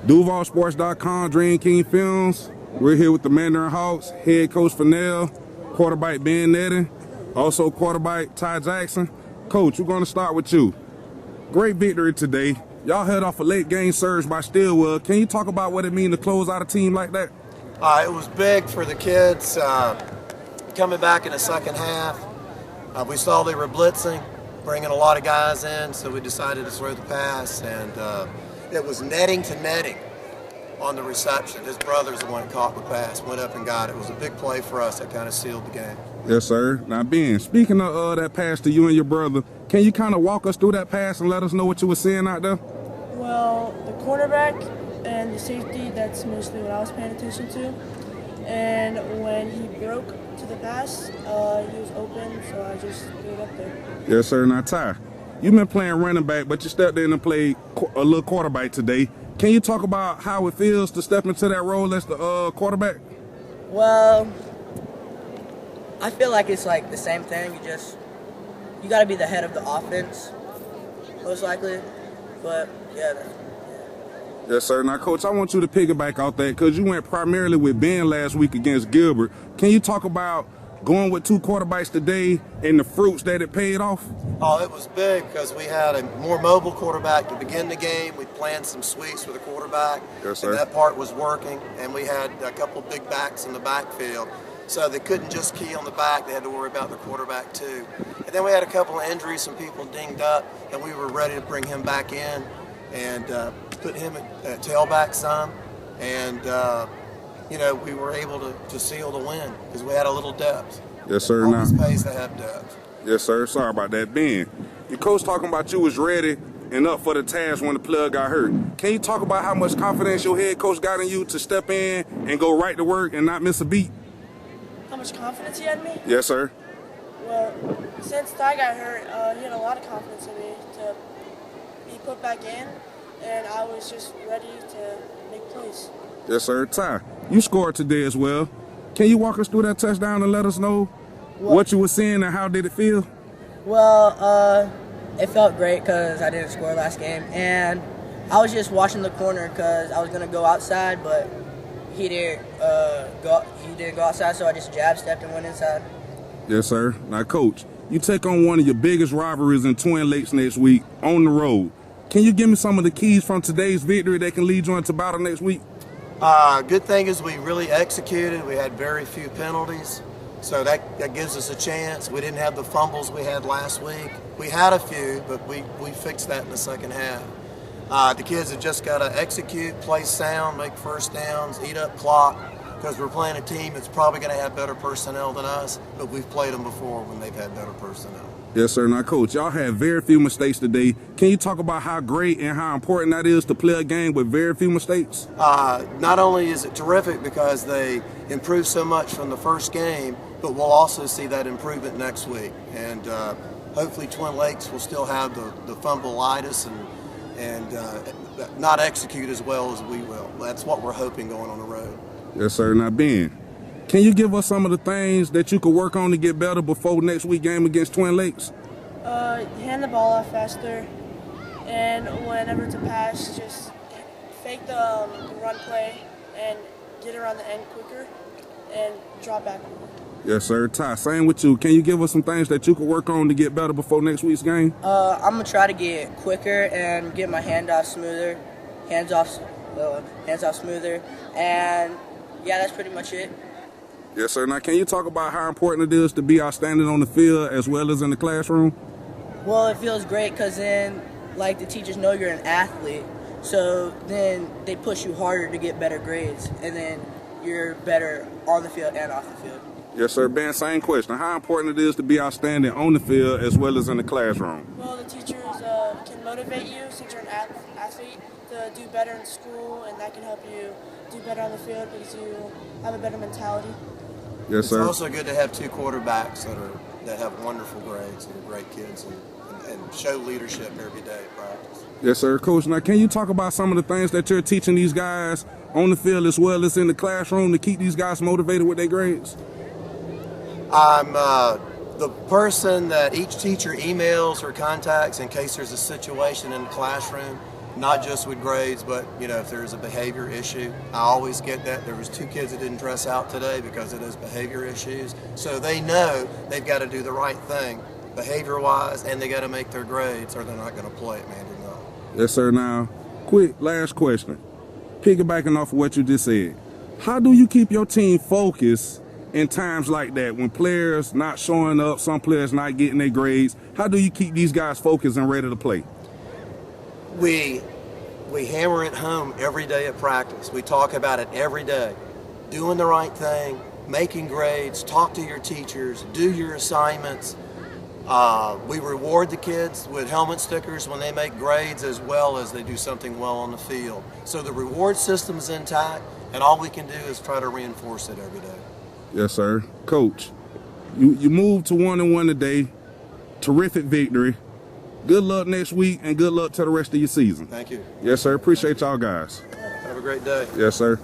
DUVALCITYFOOTBA, Dreamkingfilmz. We're here with the Mandarin Hawks, head coach Fennell, quarterback Ben Netting, also quarterback Ty Jackson. Coach, we're going to start with you. Great victory today. Y'all held off a late game surge by STILWELL. Can you talk about what it means to close out a team like that? It was big for the kids coming back in the second half. We saw they were blitzing, bringing a lot of guys in, so we decided to throw the pass, and it was netting to netting on the reception. His brother's the one that caught the pass, went up and got it. It was a big play for us that kind of sealed the game. Yes, sir. Now, Ben, speaking of that pass to you and your brother, can you kind of walk us through that pass and let us know what you were seeing out there? Well, the quarterback and the safety, that's mostly what I was paying attention to. And when he broke to the pass, he was open, so I just threw it up there. Yes, sir. Now, Ty, you've been playing running back, but you stepped in and played a little quarterback today. Can you talk about how it feels to step into that role as the quarterback? Well, I feel like it's like the same thing. You got to be the head of the offense, most likely. But yeah. Yes, sir. Now, Coach, I want you to piggyback out that because you went primarily with Ben last week against Gilbert. Can you talk about going with two quarterbacks today and the fruits that it paid off? Oh, it was big because we had a more mobile quarterback to begin the game. We planned some sweeps for the quarterback, yes, sir, and that part was working. And we had a couple big backs in the backfield, so they couldn't just key on the back. They had to worry about the quarterback too. And then we had a couple of injuries, some people dinged up, and we were ready to bring him back in and put him at tailback some. And we were able to seal the win because we had a little depth. Yes, sir. All now, these pays that have depth. Yes, sir. Sorry about that. Ben, your coach talking about you was ready and up for the task when the plug got hurt. Can you talk about how much confidence your head coach got in you to step in and go right to work and not miss a beat? How much confidence he had in me? Yes, sir. Well, since Ty got hurt, he had a lot of confidence in me to be put back in, and I was just ready to make plays. Yes, sir. Ty, you scored today as well. Can you walk us through that touchdown and let us know what you were seeing and how did it feel? Well, it felt great because I didn't score last game, and I was just watching the corner because I was gonna go outside, but he didn't go outside, so I just jab stepped and went inside. Yes, sir. Now, Coach, you take on one of your biggest rivalries in Twin Lakes next week on the road. Can you give me some of the keys from today's victory that can lead you into battle next week? Good thing is we really executed. We had very few penalties, so that gives us a chance. We didn't have the fumbles we had last week. We had a few, but we fixed that in the second half. The kids have just got to execute, play sound, make first downs, eat up clock, because we're playing a team that's probably going to have better personnel than us, but we've played them before when they've had better personnel. Yes, sir. Now, Coach, y'all had very few mistakes today. Can you talk about how great and how important that is to play a game with very few mistakes? Not only is it terrific because they improved so much from the first game, but we'll also see that improvement next week. And hopefully Twin Lakes will still have the fumbleitis and not execute as well as we will. That's what we're hoping going on the road. Yes, sir. Now, Ben, can you give us some of the things that you could work on to get better before next week game against Twin Lakes? Hand the ball off faster, and whenever to pass, just fake the run play and get around the end quicker and drop back. Yes, sir. Ty, same with you. Can you give us some things that you could work on to get better before next week's game? I'm gonna try to get quicker and get my hands off smoother, and yeah, that's pretty much it. Yes, sir. Now, can you talk about how important it is to be outstanding on the field as well as in the classroom? Well, it feels great because then, like, the teachers know you're an athlete, so then they push you harder to get better grades, and then you're better on the field and off the field. Yes, sir. Ben, same question. How important it is to be outstanding on the field as well as in the classroom? Well, the teachers can motivate you since you're an athlete to do better in school, and that can help you do better on the field because you have a better mentality. Yes, sir. It's also good to have two quarterbacks that have wonderful grades and are great kids and show leadership every day at practice. Yes, sir. Coach, now can you talk about some of the things that you're teaching these guys on the field as well as in the classroom to keep these guys motivated with their grades? I'm the person that each teacher emails or contacts in case there's a situation in the classroom not just with grades, but if there's a behavior issue. I always get that. There was 2 kids that didn't dress out today because of those behavior issues. So they know they've got to do the right thing behavior-wise, and they got to make their grades or they're not going to play at Mandarin. Yes, sir. Now, quick last question. Piggybacking off of what you just said, how do you keep your team focused in times like that when players not showing up, some players not getting their grades? How do you keep these guys focused and ready to play? We hammer it home every day at practice. We talk about it every day. Doing the right thing, making grades, talk to your teachers, do your assignments. We reward the kids with helmet stickers when they make grades as well as they do something well on the field. So the reward system is intact, and all we can do is try to reinforce it every day. Yes, sir. Coach, you moved to 1-1 today. Terrific victory. Good luck next week, and good luck to the rest of your season. Thank you. Yes, sir. Appreciate y'all guys. Have a great day. Yes, sir.